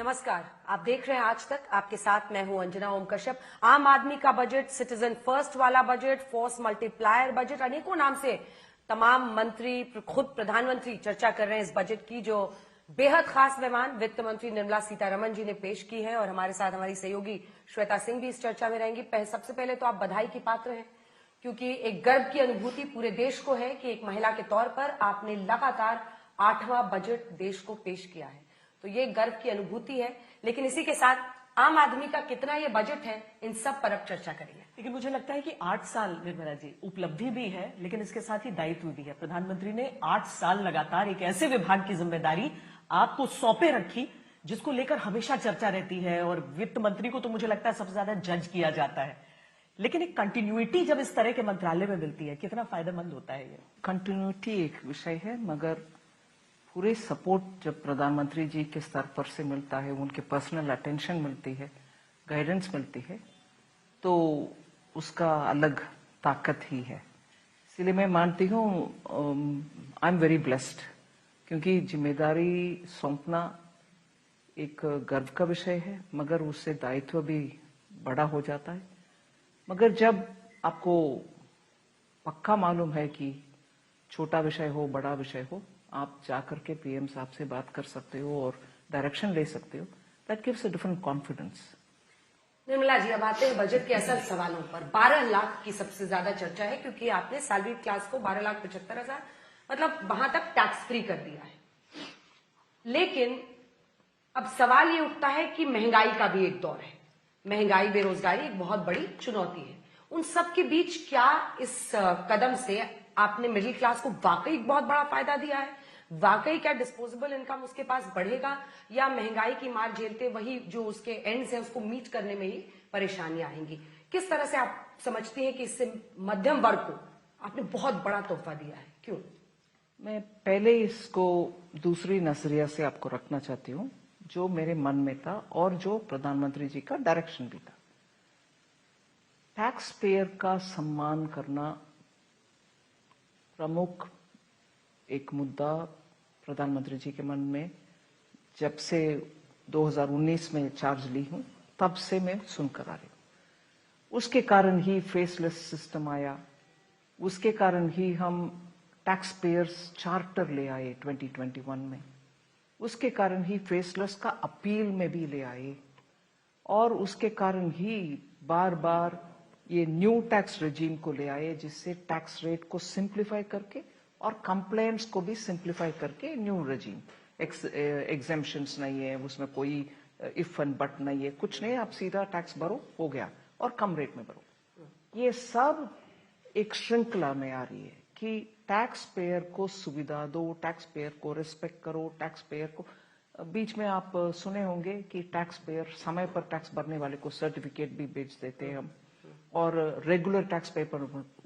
नमस्कार, आप देख रहे हैं आज तक। आपके साथ मैं हूं अंजना ओम कश्यप। आम आदमी का बजट, सिटीजन फर्स्ट वाला बजट, फोर्स मल्टीप्लायर बजट, अनेकों नाम से तमाम मंत्री, खुद प्रधानमंत्री चर्चा कर रहे हैं इस बजट की, जो बेहद खास मेहमान वित्त मंत्री निर्मला सीतारमण जी ने पेश की है। और हमारे साथ हमारी सहयोगी श्वेता सिंह भी इस चर्चा में रहेंगी। सबसे पहले तो आप बधाई की पात्र हैं, क्योंकि एक गर्व की अनुभूति पूरे देश को है कि एक महिला के तौर पर आपने लगातार 8वां बजट देश को पेश किया है। तो ये गर्व की अनुभूति है। लेकिन इसी के साथ आम आदमी का कितना ये बजट है, इन सब पर अब चर्चा करेंगे। लेकिन मुझे लगता है कि 8 साल निर्मला जी उपलब्धि भी है, लेकिन इसके साथ ही दायित्व भी है। प्रधानमंत्री ने 8 साल लगातार एक ऐसे विभाग की जिम्मेदारी आपको सौंपे रखी जिसको लेकर हमेशा चर्चा रहती है, और वित्त मंत्री को तो मुझे लगता है सबसे ज्यादा जज किया जाता है। लेकिन एक कंटिन्यूटी जब इस तरह के मंत्रालय में मिलती है, कितना फायदेमंद होता है ये? कंटिन्यूटी एक विषय है, मगर पूरे सपोर्ट जब प्रधानमंत्री जी के स्तर पर से मिलता है, उनके पर्सनल अटेंशन मिलती है, गाइडेंस मिलती है, तो उसका अलग ताकत ही है। इसलिए मैं मानती हूँ आई एम वेरी ब्लेस्ड, क्योंकि जिम्मेदारी सौंपना एक गर्व का विषय है, मगर उससे दायित्व भी बड़ा हो जाता है। मगर जब आपको पक्का मालूम है कि छोटा विषय हो बड़ा विषय हो, आप जाकर के पीएम साहब से बात कर सकते हो और डायरेक्शन ले सकते हो, that gives a different confidence. Nirmala ji, अब आते हैं बजट के असल सवालों पर। 12 लाख की सबसे ज्यादा चर्चा है, क्योंकि आपने सैलरी क्लास को 12,75,000 मतलब वहां तक टैक्स फ्री कर दिया है। लेकिन अब सवाल ये उठता है कि महंगाई का भी एक दौर है। महंगाई, बेरोजगारी एक बहुत बड़ी चुनौती है। उन सब के बीच क्या इस कदम से आपने मिडिल क्लास को वाकई बहुत बड़ा फायदा दिया है? वाकई क्या डिस्पोजेबल इनकम उसके पास बढ़ेगा, या महंगाई की मार झेलते वही जो उसके एंड्स है उसको मीट करने में ही परेशानियां आएंगी? किस तरह से आप समझती हैं कि इससे मध्यम वर्ग को आपने बहुत बड़ा तोहफा दिया है? क्यों? मैं पहले इसको दूसरी नजरिया से आपको रखना चाहती हूँ, जो मेरे मन में था और जो प्रधानमंत्री जी का डायरेक्शन भी था। टैक्स पेयर का सम्मान करना प्रमुख एक मुद्दा प्रधानमंत्री जी के मन में जब से 2019 में चार्ज ली हूं, तब से मैं सुनकर आ रही हूं। उसके कारण ही फेसलेस सिस्टम आया, उसके कारण ही हम टैक्स पेयर्स चार्टर ले आए 2021 में, उसके कारण ही फेसलेस का अपील में भी ले आए, और उसके कारण ही बार बार ये न्यू टैक्स रेजीम को ले आए, जिससे टैक्स रेट को सिंप्लीफाई करके और कंप्लेंट्स को भी सिंप्लीफाई करके न्यू रेजीम, एग्जेम्पशंस नहीं है उसमें, कोई इफ एंड बट नहीं है, कुछ नहीं, आप सीधा टैक्स भरो, हो गया, और कम रेट में भरो। ये सब एक श्रृंखला में आ रही है कि टैक्स पेयर को सुविधा दो, टैक्स पेयर को रिस्पेक्ट करो, टैक्स पेयर को। बीच में आप सुने होंगे कि टैक्स पेयर समय पर टैक्स भरने वाले को सर्टिफिकेट भी बेच देते हैं हम, और रेगुलर टैक्स पे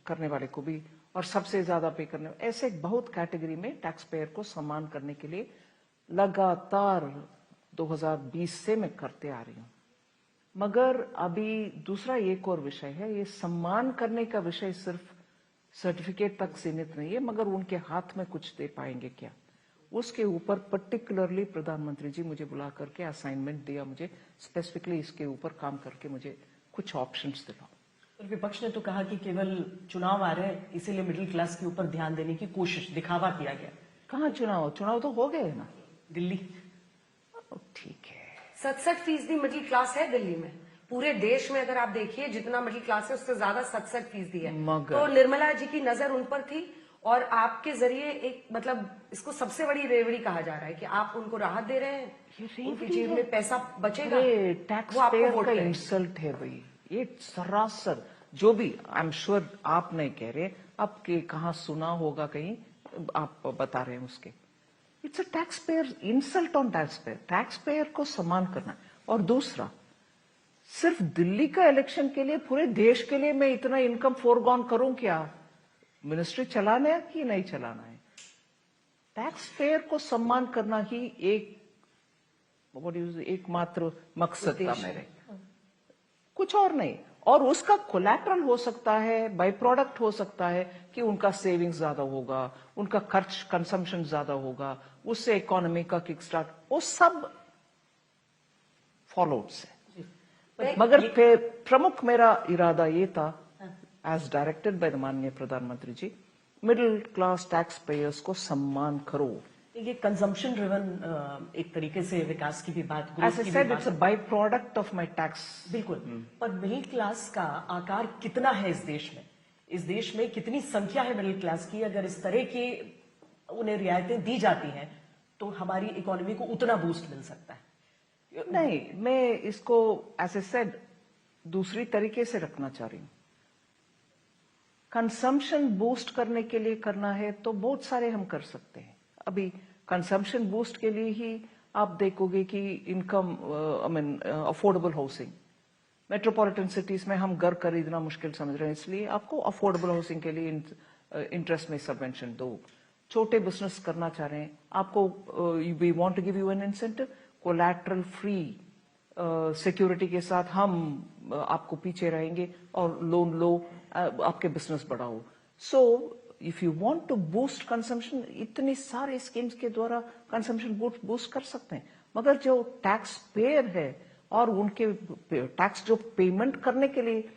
करने वाले को भी, और सबसे ज्यादा पे करने, ऐसे बहुत कैटेगरी में टैक्स पेयर को सम्मान करने के लिए लगातार 2020 से मैं करते आ रही हूं। मगर अभी दूसरा एक और विषय है, ये सम्मान करने का विषय सिर्फ सर्टिफिकेट तक सीमित नहीं है, मगर उनके हाथ में कुछ दे पाएंगे क्या, उसके ऊपर पर्टिकुलरली प्रधानमंत्री जी मुझे बुला करके असाइनमेंट दिया, मुझे स्पेसिफिकली इसके ऊपर काम करके मुझे कुछ ऑप्शंस दिलाओ। विपक्ष ने तो कहा कि केवल चुनाव आ रहे हैं, इसीलिए मिडिल क्लास के ऊपर ध्यान देने की कोशिश, दिखावा किया गया। कहाँ चुनाव? चुनाव तो हो गए ना, दिल्ली। ठीक है, 67% मिडिल क्लास है दिल्ली में। पूरे देश में अगर आप देखिए जितना मिडिल क्लास है, उससे ज्यादा 67% है। तो निर्मला जी की नजर उन पर थी, और आपके जरिए एक मतलब इसको सबसे बड़ी रेवड़ी कहा जा रहा है कि आप उनको राहत दे रहे हैं, उनकी जेब में पैसा बचेगा। टैक्स पेयर का इंसल्ट है भाई ये, सरासर। जो भी, आई एम श्योर आप नहीं कह रहे, आपके कहाँ सुना होगा कहीं, आप बता रहे हैं उसके। It's a tax payer insult on tax payer. Tax payer को सम्मान करना। और दूसरा, सिर्फ दिल्ली का इलेक्शन के लिए पूरे देश के लिए मैं इतना इनकम फोरगॉन करूं क्या? मिनिस्ट्री चलाना है कि नहीं चलाना है? टैक्स पेयर को सम्मान करना ही एकमात्र मकसद था मेरे, कुछ और नहीं। और उसका कोलैटरल हो सकता है, बाय प्रोडक्ट हो सकता है कि उनका सेविंग्स ज्यादा होगा, उनका खर्च कंजम्पशन ज्यादा होगा, उससे इकोनॉमी का किक स्टार्ट, वो सब फॉलोड से। पर मगर प्रमुख मेरा इरादा ये था, एज डायरेक्टेड बाय द माननीय प्रधानमंत्री जी, मिडिल क्लास टैक्स पेयर्स को सम्मान करो। ये कंजम्पशन ड्रिवन एक तरीके से विकास की भी बात, एज ग्रोथ आई की भी सेड, बात it's a by product of my tax. बिल्कुल। पर मिडिल क्लास का आकार कितना है इस देश में? इस देश में कितनी संख्या है मिडिल क्लास की? अगर इस तरह की उन्हें रियायतें दी जाती हैं तो हमारी इकोनॉमी को उतना बूस्ट मिल सकता है। नहीं, मैं इसको एज ए सेड दूसरी तरीके से रखना चाह रही हूं। कंजम्पशन बूस्ट करने के लिए करना है तो बहुत सारे हम कर सकते हैं। अभी कंजम्पशन बूस्ट के लिए ही आप देखोगे कि income affordable housing, metropolitan cities में हम घर खरीदना मुश्किल समझ रहे हैं, इसलिए आपको अफोर्डेबल हाउसिंग के लिए इंटरेस्ट में सबवेंशन दो। छोटे बिजनेस करना चाह रहे हैं, आपको we want to give you an incentive, collateral free security के साथ हम आपको पीछे रहेंगे और लोन लो, आपके बिजनेस बढ़ाओ। So if you want to boost consumption, इतने सारे स्कीम्स के द्वारा कंजम्पशन बूस्ट कर सकते हैं। मगर जो टैक्स पेयर है और उनके टैक्स जो पेमेंट करने के लिए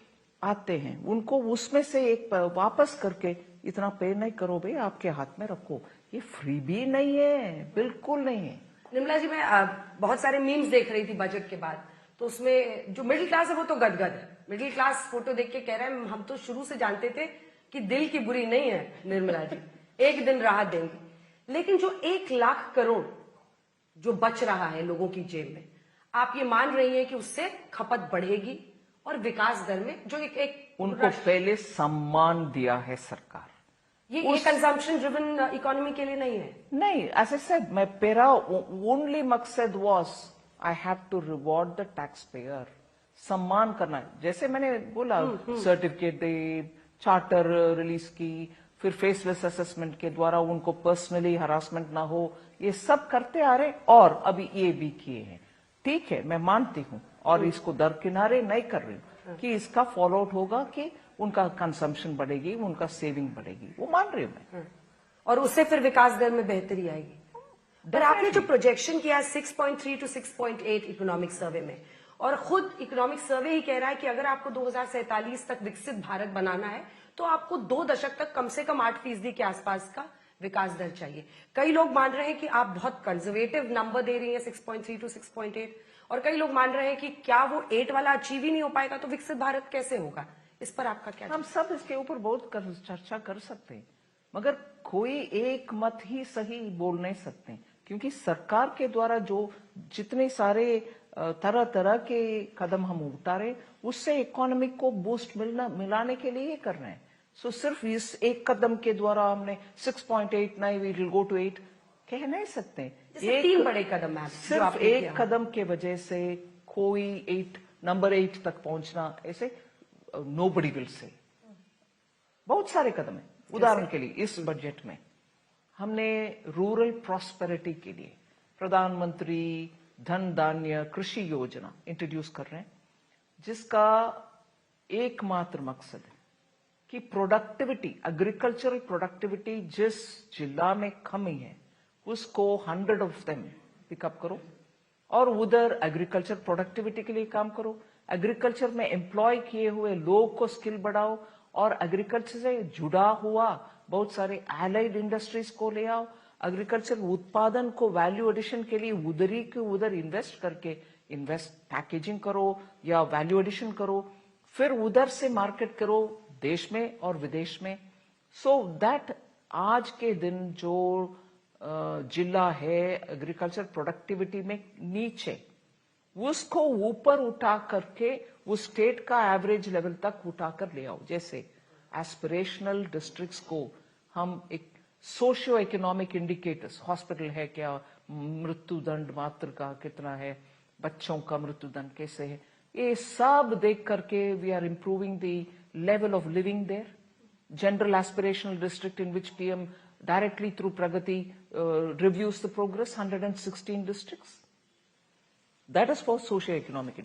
आते हैं, उनको उसमें से एक वापस करके इतना पे नहीं करो भाई, आपके हाथ में रखो। ये फ्री भी नहीं है, बिल्कुल नहीं है। निर्मला जी, मैं बहुत सारे मीम्स देख रही थी बजट के बाद, तो उसमें जो मिडिल क्लास है वो तो गदगद है। मिडिल क्लास फोटो देख के कह रहे हैं हम तो शुरू से जानते थे कि दिल की बुरी नहीं है निर्मला जी, एक दिन राहत देंगी। लेकिन जो 1 लाख करोड़ जो बच रहा है लोगों की जेब में, आप ये मान रही हैं कि उससे खपत बढ़ेगी और विकास दर में जो एक उनको पहले सम्मान दिया है सरकार। ये कंजम्पशन ड्रिवन इकोनॉमी के लिए नहीं है। नहीं, एज आई सेड, मैं मेरा ओनली मकसद was I have to reward the taxpayer. सम्मान करना है, जैसे मैंने बोला, सर्टिफिकेट दे, चार्टर रिलीज की, फिर फेसलेस असेसमेंट के द्वारा उनको पर्सनली हरासमेंट ना हो, ये सब करते आ रहे और अभी ये भी किए हैं। ठीक है, मैं मानती हूँ और इसको दरकिनारे नहीं कर रही हूँ कि इसका फॉलो आउट होगा कि उनका कंजम्पशन बढ़ेगी, उनका सेविंग बढ़ेगी, वो मान रही हूँ मैं। और उससे फिर विकास दर में बेहतरी आएगी। पर आपने जो प्रोजेक्शन किया है 6.3 to 6.8 इकोनॉमिक सर्वे में, और खुद इकोनॉमिक सर्वे ही कह रहा है कि अगर आपको 2047 तक विकसित भारत बनाना है तो आपको 2 दशक तक कम से कम 8% के आसपास का विकास दर चाहिए। कई लोग मान रहे हैं कि आप बहुत कंजर्वेटिव नंबर दे रही हैं 6.3 to 6.8, और कई लोग मान रहे हैं कि क्या वो 8 वाला अचीव ही नहीं हो पाएगा तो विकसित भारत कैसे होगा। इस पर आपका क्या? हम सब इसके ऊपर बहुत चर्चा कर सकते हैं, मगर कोई एक मत ही सही बोल नहीं सकते, क्योंकि सरकार के द्वारा जो जितने सारे तरह तरह के कदम हम उठा रहे, उससे इकोनॉमी को बूस्ट मिलाने के लिए कर रहे हैं। सो सिर्फ इस एक कदम के द्वारा हमने 6.8 नहीं, वी विल गो टू 8 कह नहीं सकते। जैसे 3 बड़े कदम है सिर्फ एक कदम के वजह से कोई नंबर 8 तक पहुंचना, ऐसे नोबडी विल से। बहुत सारे कदम है। उदाहरण के लिए इस बजट में हमने रूरल प्रॉस्पेरिटी के लिए प्रधानमंत्री धन धान्य कृषि योजना इंट्रोड्यूस कर रहे हैं, जिसका एकमात्र मकसद है कि प्रोडक्टिविटी, एग्रीकल्चरल प्रोडक्टिविटी जिस जिला में कमी है उसको 100 ऑफ देम पिकअप करो और उधर एग्रीकल्चर प्रोडक्टिविटी के लिए काम करो। एग्रीकल्चर में एम्प्लॉय किए हुए लोग को स्किल बढ़ाओ और एग्रीकल्चर से जुड़ा हुआ बहुत सारे एलाइड इंडस्ट्रीज को ले आओ। एग्रीकल्चर उत्पादन को वैल्यू एडिशन के लिए उधर ही के उधर इन्वेस्ट करके पैकेजिंग करो या वैल्यू एडिशन करो, फिर उधर से मार्केट करो देश में और विदेश में। सो दैट आज के दिन जो जिला है एग्रीकल्चर प्रोडक्टिविटी में नीचे, उसको ऊपर उठा करके उस स्टेट का एवरेज लेवल तक उठाकर ले आओ। जैसे एस्पिरेशनल डिस्ट्रिक्ट्स को हम एक सोशियो इकोनॉमिक इंडिकेटर्स, हॉस्पिटल है क्या, मृत्यु दंड मात्र का कितना है, बच्चों का मृत्यु दंड कैसे है, ये सब देख करके we are improving the level of living there. General aspirational district in which PM directly through Pragati reviews the progress, 116 districts. That is for socio-economic.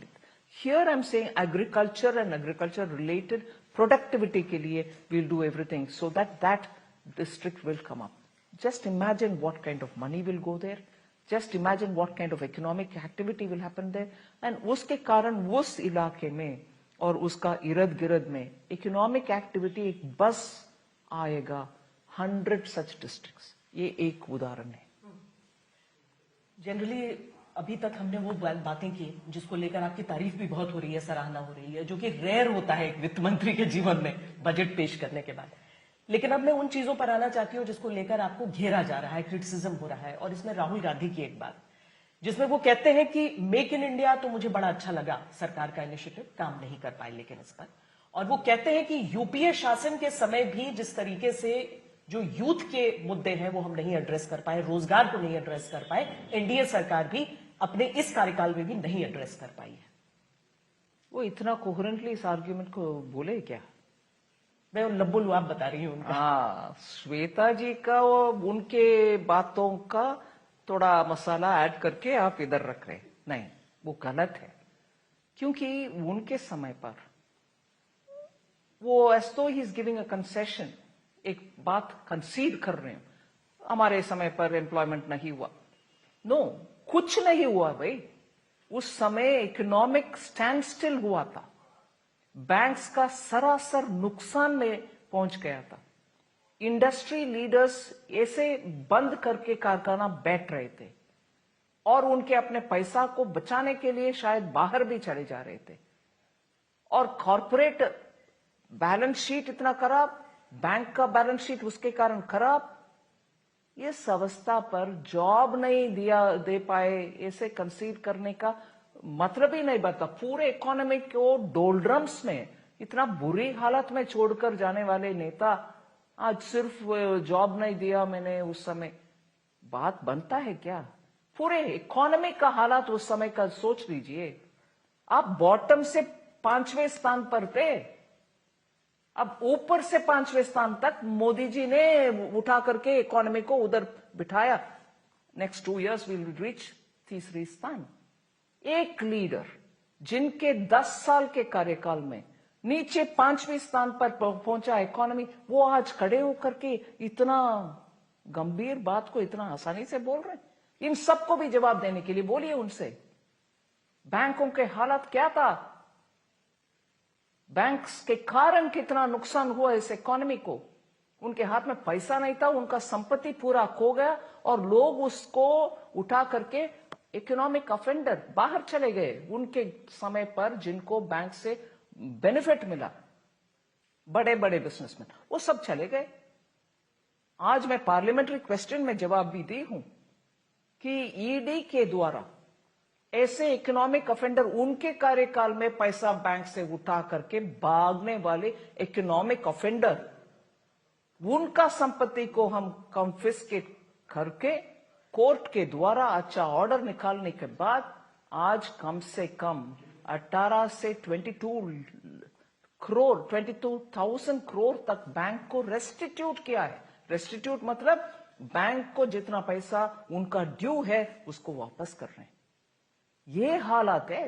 Here I'm saying agriculture and agriculture related productivity ke liye we'll do everything so that that district will come up. Just imagine what kind of money will go there. Just imagine what kind of economic activity will happen there, and उसके कारण उस इलाके में और उसका इर्द गिर्द में इकोनॉमिक एक्टिविटी एक बस आएगा 100 सच डिस्ट्रिक्ट्स। ये एक उदाहरण है। जनरली अभी तक हमने वो बातें की जिसको लेकर आपकी तारीफ भी बहुत हो रही है, सराहना हो रही है, जो कि रेयर होता है एक वित्त मंत्री के जीवन में बजट पेश करने के बाद। लेकिन अब मैं उन चीजों पर आना चाहती हूँ जिसको लेकर आपको घेरा जा रहा है, क्रिटिसिज्म हो रहा है। और इसमें राहुल गांधी की एक बात जिसमें वो कहते हैं कि मेक इन इंडिया तो मुझे बड़ा अच्छा लगा, सरकार का इनिशिएटिव काम नहीं कर पाए लेकिन इस पर। और वो कहते हैं कि यूपीए शासन के समय भी जिस तरीके से जो यूथ के मुद्दे हैं वो हम नहीं एड्रेस कर पाए, रोजगार को नहीं एड्रेस कर पाए, एनडीए सरकार भी अपने इस कार्यकाल में भी नहीं एड्रेस कर पाई है। वो इतना कोहेरेंटली इस आर्ग्यूमेंट को बोले क्या? मैं लब्बो लुआब बता रही हूँ। हाँ, श्वेता जी का वो उनके बातों का थोड़ा मसाला ऐड करके आप इधर रख रहे, नहीं, वो गलत है। क्योंकि उनके समय पर वो एज तो he is giving a concession, एक बात कंसीड कर रहे हैं, हमारे समय पर एम्प्लॉयमेंट नहीं हुआ। नो, कुछ नहीं हुआ भाई। उस समय इकोनॉमिक स्टैंड स्टिल हुआ था, बैंक्स का सरासर नुकसान में पहुंच गया था, इंडस्ट्री लीडर्स ऐसे बंद करके कारखाना बैठ रहे थे और उनके अपने पैसा को बचाने के लिए शायद बाहर भी चले जा रहे थे, और कॉर्पोरेट बैलेंस शीट इतना खराब, बैंक का बैलेंस शीट उसके कारण खराब। इस अवस्था पर जॉब नहीं दे पाए, ऐसे कंसीड करने का मतलब ही नहीं बनता। पूरे इकोनॉमी को डोलड्रम्स में इतना बुरी हालत में छोड़कर जाने वाले नेता आज सिर्फ जॉब नहीं दिया मैंने उस समय, बात बनता है क्या? पूरे इकोनॉमी का हालात उस समय का सोच लीजिए। आप बॉटम से 5वें स्थान पर थे, अब ऊपर से 5वें स्थान तक मोदी जी ने उठा करके इकोनॉमी को उधर बिठाया। नेक्स्ट 2 years विल रीच 3री स्थान। एक लीडर जिनके 10 साल के कार्यकाल में नीचे 5वें स्थान पर पहुंचा इकोनॉमी, वो आज खड़े होकर के इतना गंभीर बात को इतना आसानी से बोल रहे हैं। इन सबको भी जवाब देने के लिए बोलिए उनसे, बैंकों के हालत क्या था, बैंक्स के कारण कितना नुकसान हुआ इस इकोनॉमी को। उनके हाथ में पैसा नहीं था, उनका संपत्ति पूरा खो गया और लोग उसको उठा करके इकोनॉमिक ऑफेंडर बाहर चले गए। उनके समय पर जिनको बैंक से बेनिफिट मिला, बड़े बड़े बिजनेसमैन, वो सब चले गए। आज मैं पार्लियामेंट्री क्वेश्चन में जवाब भी दी हूं कि ईडी के द्वारा ऐसे इकोनॉमिक ऑफेंडर, उनके कार्यकाल में पैसा बैंक से उठा करके भागने वाले इकोनॉमिक ऑफेंडर, उनका संपत्ति को हम कॉन्फिस्केट करके कोर्ट के द्वारा अच्छा ऑर्डर निकालने के बाद आज कम से कम 18 से 22,000 करोड़ तक बैंक को रेस्टिट्यूट किया है। रेस्टिट्यूट मतलब बैंक को जितना पैसा उनका ड्यू है उसको वापस कर रहे हैं। ये हालात है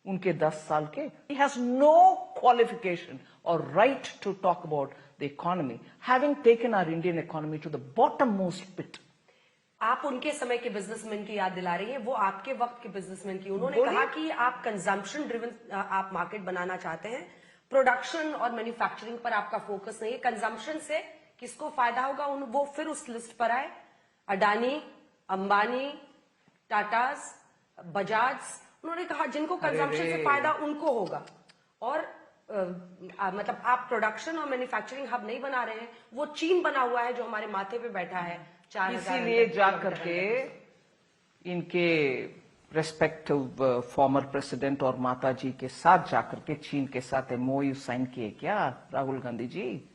उनके 10 साल के। ही हैज नो क्वालिफिकेशन और right to talk about the economy, having taken our Indian economy to the bottom most pit. आप उनके समय के बिजनेसमैन की याद दिला रही हैं, वो आपके वक्त के बिजनेसमैन की। उन्होंने कहा कि आप कंजम्पशन ड्रिवन आप मार्केट बनाना चाहते हैं, प्रोडक्शन और मैन्युफैक्चरिंग पर आपका फोकस नहीं है। कंजम्पशन से किसको फायदा होगा, वो फिर उस लिस्ट पर आए, अडानी, अंबानी, टाटास, बजाज। उन्होंने कहा जिनको कंजम्पशन से फायदा उनको होगा। और मतलब आप प्रोडक्शन और मैन्युफैक्चरिंग हब नहीं बना रहे हैं, वो चीन बना हुआ है जो हमारे माथे पे बैठा है। इसीलिए जाकर के इनके रेस्पेक्टिव फॉर्मर प्रेसिडेंट और माता जी के साथ जाकर के चीन के साथ एमओयू साइन किए क्या राहुल गांधी जी?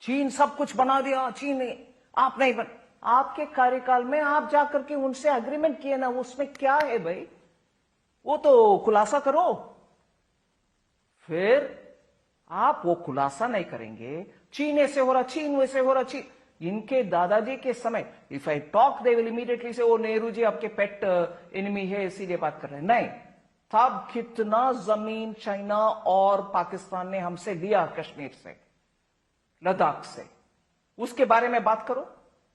चीन सब कुछ बना दिया, चीन ने, आप नहीं बन, आपके कार्यकाल में आप जाकर के उनसे एग्रीमेंट किए ना, उसमें क्या है भाई? वो तो खुलासा करो। फिर आप वो खुलासा नहीं करेंगे, चीन ऐसे हो रहा, चीन वैसे हो रहा, चीन। इनके दादाजी के समय if I talk they will immediately से वो नेहरू जी आपके पेट एनिमी है, इसीलिए बात कर रहे हैं। नहीं, तब कितना जमीन चाइना और पाकिस्तान ने हमसे लिया, कश्मीर से, लद्दाख से, उसके बारे में बात करो।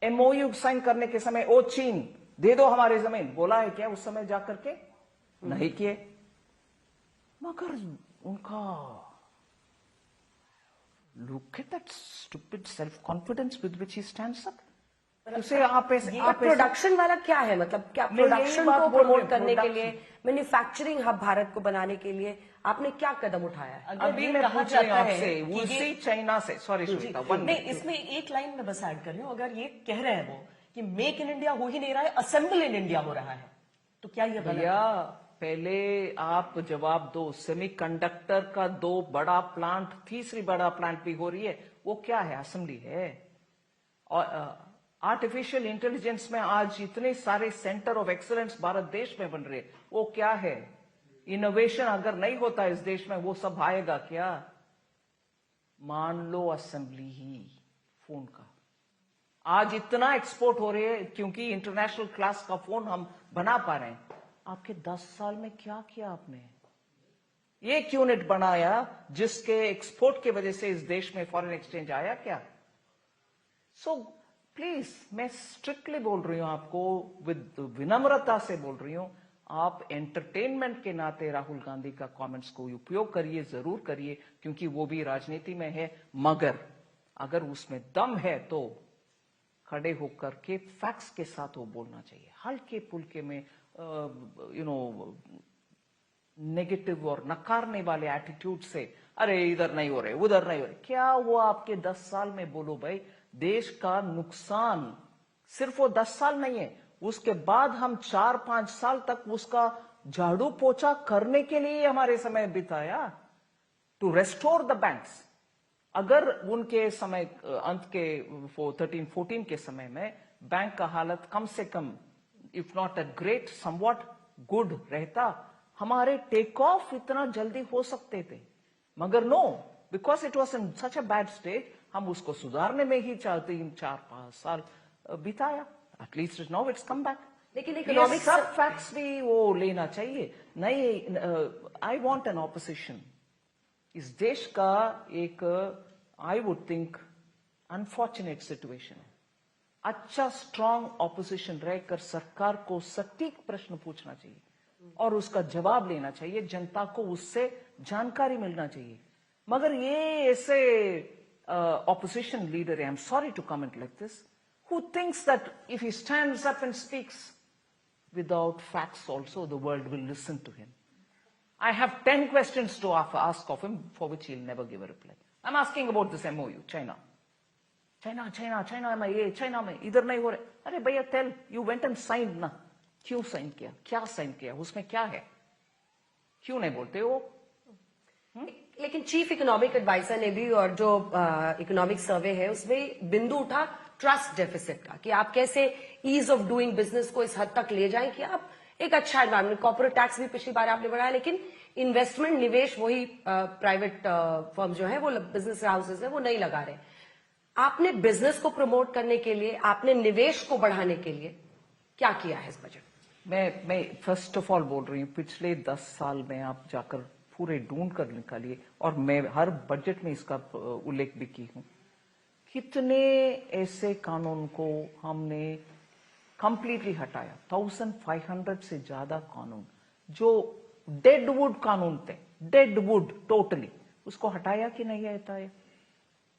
एमओयू साइन करने के समय ओ चीन दे दो हमारी जमीन, बोला है क्या उस समय जाकर के? नहीं किए। मगर उनका look at that stupid self confidence with which he stands up. उसे आप प्रोडक्शन वाला क्या है, मतलब क्या मैं यही प्रोडक्शन बात को बोल रही हूँ, प्रमोट करने के production। लिए, मैन्युफैक्चरिंग हब भारत को बनाने के लिए आपने क्या कदम उठाया है? अगर अभी ये मैं कहा पूछ रही हूँ जाता है आपसे, कि उसी ये चाइना से, सॉरी श्वेता, वन नहीं, इसमें एक लाइन में बस ऐड कर रही हूं, अगर ये कह रहे हैं वो कि मेक इन इंडिया हो ही नहीं रहा है, असेंबल इन इंडिया हो रहा है, तो क्या ये गलत है? भैया पहले आप जवाब दो। सेमीकंडक्टर का 2 बड़ा प्लांट, तीसरी बड़ा प्लांट भी हो रही है, वो क्या है? असेंबली है। और आर्टिफिशियल इंटेलिजेंस में आज इतने सारे सेंटर ऑफ एक्सीलेंस भारत देश में बन रहे हैं, वो क्या है? इनोवेशन अगर नहीं होता इस देश में, वो सब आएगा क्या? मान लो असेंबली ही फोन का आज इतना एक्सपोर्ट हो रहे हैं क्योंकि इंटरनेशनल क्लास का फोन हम बना पा रहे हैं। आपके 10 साल में क्या किया आपने? एक यूनिट बनाया जिसके एक्सपोर्ट की वजह से इस देश में फॉरेन एक्सचेंज आया क्या? सो प्लीज, मैं स्ट्रिक्टली बोल रही हूं आपको, विद विनम्रता से बोल रही हूं, आप एंटरटेनमेंट के नाते राहुल गांधी का कमेंट्स को उपयोग करिए, जरूर करिए, क्योंकि वो भी राजनीति में है, मगर अगर उसमें दम है तो खड़े होकर के फैक्ट्स के साथ वो बोलना चाहिए। हल्के फुल्के में नेगेटिव और नकारने वाले एटीट्यूड से, अरे इधर नहीं हो रहे, उधर नहीं हो रहे, क्या हुआ आपके 10 साल में? बोलो भाई, देश का नुकसान सिर्फ वो 10 साल नहीं है, उसके बाद हम 4-5 साल तक उसका झाड़ू पोछा करने के लिए हमारे समय बिताया, टू रेस्टोर द बैंक्स। अगर उनके समय अंत के 13-14 के समय में बैंक का हालत कम से कम, if not a great, somewhat good रहता, हमारे टेक ऑफ इतना जल्दी हो सकते थे। मगर no, because it was in such a bad state, हम उसको सुधारने में ही 4-5 साल बिताया। At least now it's come back. लेकिन ये इकोनॉमिक्स सब फैक्ट्स भी वो लेना चाहिए। नहीं, आई वॉन्ट एन ऑपोजिशन। इस देश का एक, I would think, unfortunate situation है। अच्छा स्ट्रांग ऑपोजिशन रहकर सरकार को सटीक प्रश्न पूछना चाहिए और उसका जवाब लेना चाहिए, जनता को उससे जानकारी मिलना चाहिए। मगर ये ऐसे ऑपोजिशन लीडर है, I am sorry to comment like this, who thinks that if he stands up and speaks without facts also, the world will listen to him. I have 10 questions to ask of him for which he'll never give a reply. I'm asking about this MOU, China. China में ये, China में इधर नहीं हो रहे। अरे भैया, tell, you went and signed ना, क्यों साइन किया? क्या साइन किया? उसमें क्या है? क्यों नहीं बोलते वो? लेकिन चीफ इकोनॉमिक एडवाइजर ने भी, और जो इकोनॉमिक सर्वे है उसमें बिंदु उठा ट्रस्ट डेफिसिट का, कि आप कैसे ईज ऑफ डूइंग बिजनेस को इस हद तक ले जाएं कि आप एक अच्छा एनवायरमेंट, कॉर्पोरेट टैक्स भी पिछली बार आपने बढ़ाया, लेकिन इन्वेस्टमेंट, निवेश वही प्राइवेट फर्म जो है, वो बिजनेस हाउसेज है, वो नहीं लगा रहे। आपने बिजनेस को प्रमोट करने के लिए, आपने निवेश को बढ़ाने के लिए क्या किया है इस बजट? मैं फर्स्ट ऑफ ऑल बोल रही हूँ, पिछले 10 साल में आप जाकर पूरे ढूंढ कर निकालिए, और मैं हर बजट में इसका उल्लेख भी की हूं, कितने ऐसे कानून को हमने कंप्लीटली हटाया। 1500 से ज्यादा कानून जो डेडवुड कानून थे, डेडवुड टोटली, उसको हटाया कि नहीं हटाया?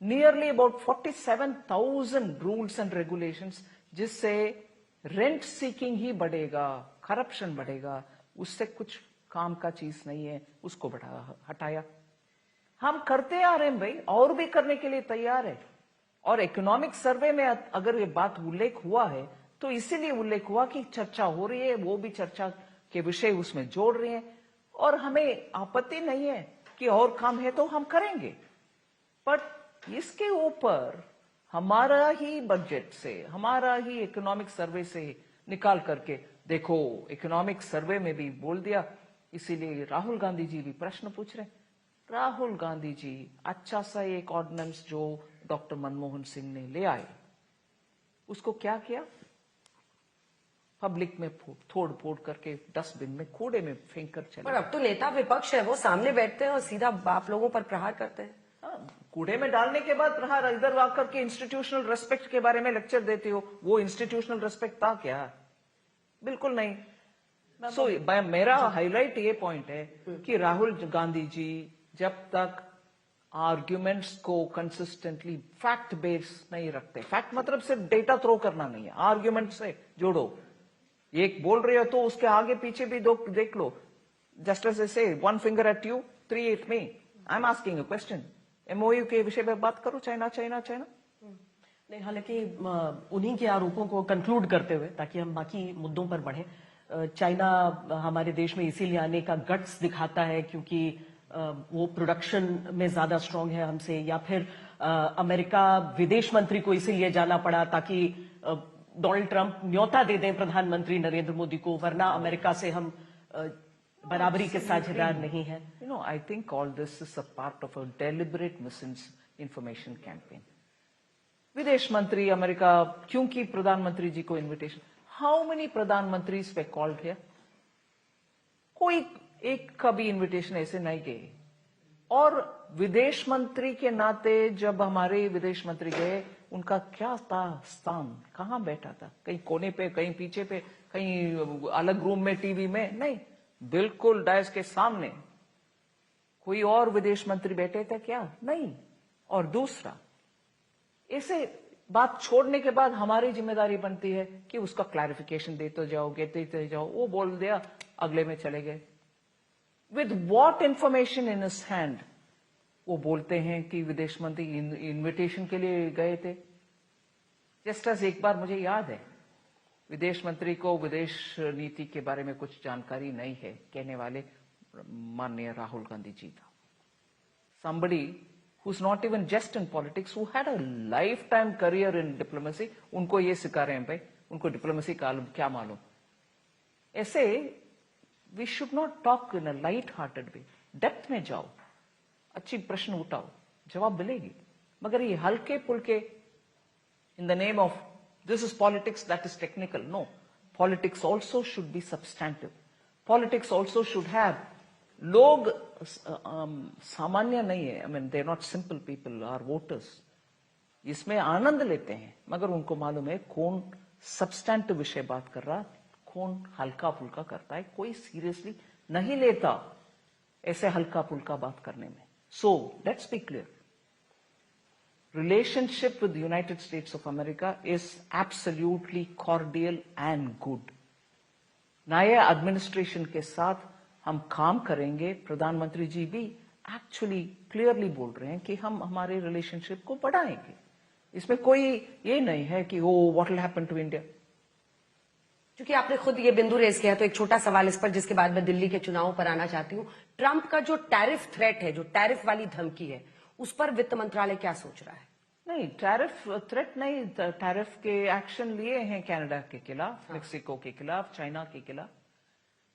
Nearly about 47,000 rules and regulations, जिससे रेंट सीकिंग ही बढ़ेगा, करप्शन बढ़ेगा, उससे कुछ काम का चीज नहीं है, उसको हटाया। हम करते आ रहे हैं भाई, और भी करने के लिए तैयार है। और इकोनॉमिक सर्वे में अगर ये बात उल्लेख हुआ है तो इसीलिए उल्लेख हुआ कि चर्चा हो रही है, वो भी चर्चा के विषय उसमें जोड़ रहे हैं, और हमें आपत्ति नहीं है कि और काम है तो हम करेंगे। पर इसके ऊपर हमारा ही बजट से, हमारा ही इकोनॉमिक सर्वे से निकाल करके देखो, इकोनॉमिक सर्वे में भी बोल दिया, इसीलिए राहुल गांधी जी भी प्रश्न पूछ रहे हैं। राहुल गांधी जी अच्छा सा एक ऑर्डिनेंस जो डॉक्टर मनमोहन सिंह ने ले आए, उसको क्या किया? पब्लिक में तोड़ फोड़ करके डस्टबिन में, कूड़े में फेंक कर चले। पर अब तो नेता विपक्ष है, वो सामने बैठते हैं और सीधा आप लोगों पर प्रहार करते हैं। कूड़े में डालने के बाद प्रहार, इधर आकर के इंस्टीट्यूशनल रेस्पेक्ट के बारे में लेक्चर देते हो, वो इंस्टीट्यूशनल रेस्पेक्ट था क्या? बिल्कुल नहीं। सो मेरा हाईलाइट ये पॉइंट है कि राहुल गांधी जी जब तक आर्ग्यूमेंट्स को कंसिस्टेंटली फैक्ट बेस नहीं रखते, फैक्ट मतलब सिर्फ डेटा थ्रो करना नहीं है, आर्ग्यूमेंट से जोड़ो। एक बोल रहे हो तो उसके आगे पीछे भी देख लो। Just as I say, one finger at you, three at me. I am asking a question. MOU के विषय पर बात करो, चाइना चाइना चाइना। नहीं, हालांकि उन्हीं के आरोपों को कंक्लूड करते हुए, ताकि हम बाकी मुद्दों पर बढ़ें, चाइना हमारे देश में इसीलिए आने का गट्स दिखाता है क्योंकि वो प्रोडक्शन में ज्यादा स्ट्रांग है हमसे, या फिर अमेरिका विदेश मंत्री को इसीलिए जाना पड़ा ताकि डोनाल्ड ट्रंप न्योता दे दें प्रधानमंत्री नरेंद्र मोदी को, वरना अमेरिका से हम बराबरी के साझेदार नहीं है। You know, I think all this is a part of a deliberate misinformation campaign. विदेश मंत्री अमेरिका, क्योंकि प्रधानमंत्री जी को इनविटेशन, हाउ मेनी प्रधानमंत्री पे कॉल्ड हियर? कोई एक का भी इनविटेशन ऐसे नहीं गए। और विदेश मंत्री के नाते जब हमारे विदेश मंत्री गए, उनका क्या था स्थान, कहां बैठा था? कहीं कोने पे, कहीं पीछे पे, कहीं अलग रूम में, टीवी में? नहीं, बिल्कुल डायस के सामने। कोई और विदेश मंत्री बैठे थे क्या? नहीं। और दूसरा, ऐसे बात छोड़ने के बाद हमारी जिम्मेदारी बनती है कि उसका क्लैरिफिकेशन देते जाओ। वो बोल दिया, अगले में चले गए। With what information in his hand वो बोलते हैं कि विदेश मंत्री इन्विटेशन के लिए गए थे। जस्ट एज एक बार मुझे याद है, विदेश मंत्री को विदेश नीति के बारे में कुछ जानकारी नहीं है, कहने वाले माननीय राहुल गांधी जी था। somebody who's not even just in politics, who had a lifetime career in diplomacy, उनको ये सिखा रहे हैं भाई, उनको डिप्लोमेसी का क्या मालूम। ऐसे we should not talk in a light hearted way. Depth में जाओ, अच्छी प्रश्न उठाओ, जवाब मिलेगी। मगर ये हल्के पुल्के in the name of this is politics, that is technical. No, politics also should be substantive. Politics also should have लोग सामान्य नहीं है, I mean they're not simple people, are voters. इसमें आनंद लेते हैं, मगर उनको मालूम है कौन सब्सटैंटिव विषय बात कर रहा, कौन हल्का फुल्का करता है। कोई सीरियसली नहीं लेता ऐसे हल्का फुल्का बात करने में। So let's be clear. Relationship with the United States of America is absolutely cordial and good. नए एडमिनिस्ट्रेशन के साथ हम काम करेंगे। प्रधानमंत्री जी भी एक्चुअली क्लियरली बोल रहे हैं कि हम हमारे रिलेशनशिप को बढ़ाएंगे। इसमें कोई ये नहीं है कि वो what will happen to India. क्योंकि आपने खुद ये बिंदु रेज किया, तो एक छोटा सवाल इस पर, जिसके बाद मैं दिल्ली के चुनावों पर आना चाहती हूँ। ट्रंप का जो टैरिफ थ्रेट है, जो टैरिफ वाली धमकी है, उस पर वित्त मंत्रालय क्या सोच रहा है? नहीं, टैरिफ थ्रेट नहीं, टैरिफ के एक्शन लिए हैं कनाडा के खिलाफ, मेक्सिको के खिलाफ, चाइना के खिलाफ।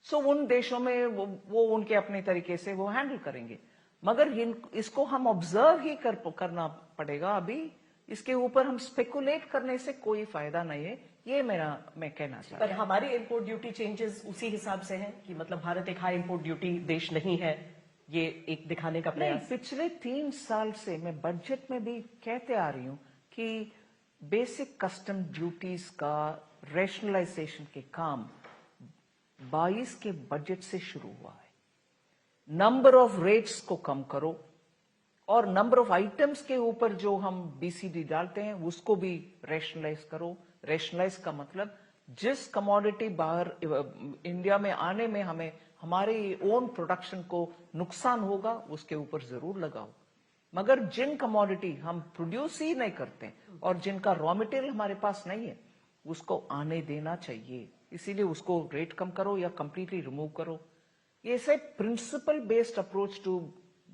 सो उन देशों में वो उनके अपने तरीके से वो हैंडल करेंगे। मगर इसको हम ऑब्जर्व ही करना पड़ेगा। अभी इसके ऊपर हम स्पेकुलेट करने से कोई फायदा नहीं है, ये मैं कहना चाहता हूं। पर हमारी इंपोर्ट ड्यूटी चेंजेस उसी हिसाब से हैं कि मतलब भारत एक हाई इंपोर्ट ड्यूटी देश नहीं है, ये एक दिखाने का प्रयास। पिछले 3 साल से मैं बजट में भी कहते आ रही हूं कि बेसिक कस्टम ड्यूटीज का रेशनलाइजेशन के काम 22 के बजट से शुरू हुआ है। नंबर ऑफ रेट्स को कम करो और नंबर ऑफ आइटम्स के ऊपर जो हम बीसीडी डालते हैं उसको भी रेशनलाइज करो। रेशनलाइज का मतलब जिस कमोडिटी बाहर इंडिया में आने में हमें हमारे ओन प्रोडक्शन को नुकसान होगा, उसके ऊपर जरूर लगाओ। मगर जिन कमोडिटी हम प्रोड्यूस ही नहीं करते और जिनका रॉ मटेरियल हमारे पास नहीं है, उसको आने देना चाहिए। इसीलिए उसको रेट कम करो या कंप्लीटली रिमूव करो। ये से principle based approach to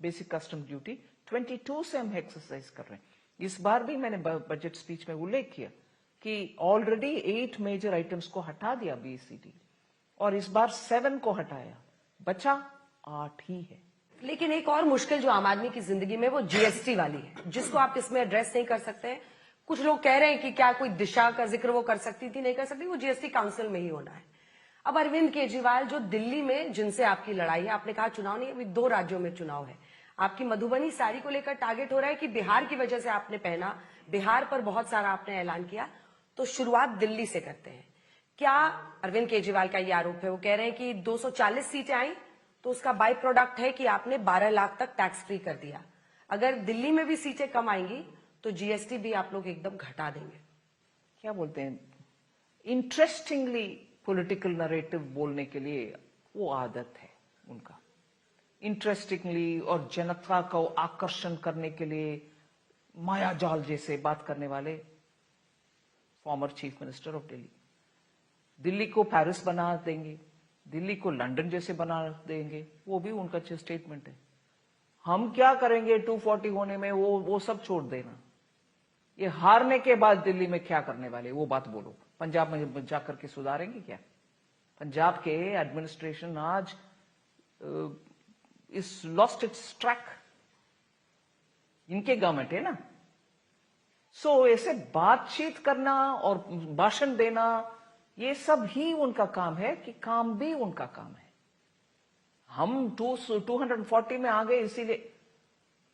basic custom duty 22 से हम एक्सरसाइज कर रहे हैं। इस बार भी मैंने बजट स्पीच में उल्लेख किया कि ऑलरेडी 8 मेजर आइटम्स को हटा दिया बीसीडी और इस बार 7 को हटाया, बचा 8 ही है। लेकिन एक और मुश्किल जो आम आदमी की जिंदगी में वो जीएसटी वाली है, जिसको आप इसमें एड्रेस नहीं कर सकते हैं। कुछ लोग कह रहे हैं कि क्या कोई दिशा का जिक्र वो कर सकती थी, नहीं कर सकती, वो जीएसटी काउंसिल में ही होना है। अब अरविंद केजरीवाल जो दिल्ली में जिनसे आपकी लड़ाई है, आपने कहा चुनाव नहीं, अभी 2 राज्यों में चुनाव है। आपकी मधुबनी साड़ी को लेकर टारगेट हो रहा है कि बिहार की वजह से आपने पहना, बिहार पर बहुत सारा आपने ऐलान किया, तो शुरुआत दिल्ली से करते हैं। क्या अरविंद केजरीवाल का ये आरोप है, वो कह रहे हैं कि 240 सीटें आई तो उसका बाई प्रोडक्ट है कि आपने 12 लाख तक टैक्स फ्री कर दिया। अगर दिल्ली में भी सीटें कम आएंगी तो जीएसटी भी आप लोग एकदम घटा देंगे। क्या बोलते हैं, इंटरेस्टिंगली पॉलिटिकल नरेटिव बोलने के लिए वो आदत है उनका, इंटरेस्टिंगली और जनता को आकर्षण करने के लिए माया जाल जैसे बात करने वाले former chief minister of Delhi. Delhi को पेरिस बना देंगे, दिल्ली को लंदन जैसे बना देंगे, वो भी उनका स्टेटमेंट है। हम क्या करेंगे 240 होने में, वो सब छोड़ देना। ये हारने के बाद दिल्ली में क्या करने वाले वो बात बोलो। पंजाब में जाकर के सुधारेंगे क्या? पंजाब के एडमिनिस्ट्रेशन आज इज लॉस्ट इट्स ट्रैक, इनके गवर्नमेंट है ना। सो ऐसे बातचीत करना और भाषण देना, ये सब ही उनका काम है कि काम भी उनका काम है। हम 240 में आ गए इसीलिए,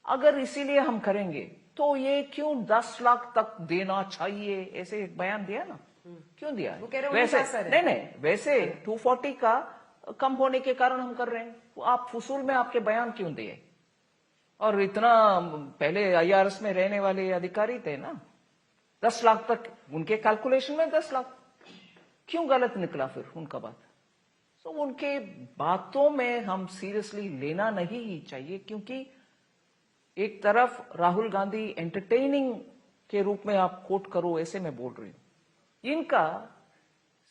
अगर इसीलिए हम करेंगे तो ये क्यों 10 लाख तक देना चाहिए, ऐसे एक बयान दिया ना, क्यों दिया? वो कह रहे हैं वैसे उनका असर है। नहीं, वैसे 240 का कम होने के कारण हम कर रहे हैं। तो आप फुसूल में आपके बयान क्यों दिए? और इतना पहले आईआरएस में रहने वाले अधिकारी थे ना, 10 लाख तक उनके कैलकुलेशन में 10 लाख क्यों गलत निकला फिर उनका बात? तो उनके बातों में हम सीरियसली लेना नहीं ही चाहिए, क्योंकि एक तरफ राहुल गांधी एंटरटेनिंग के रूप में आप कोट करो, ऐसे मैं बोल रही हूं, इनका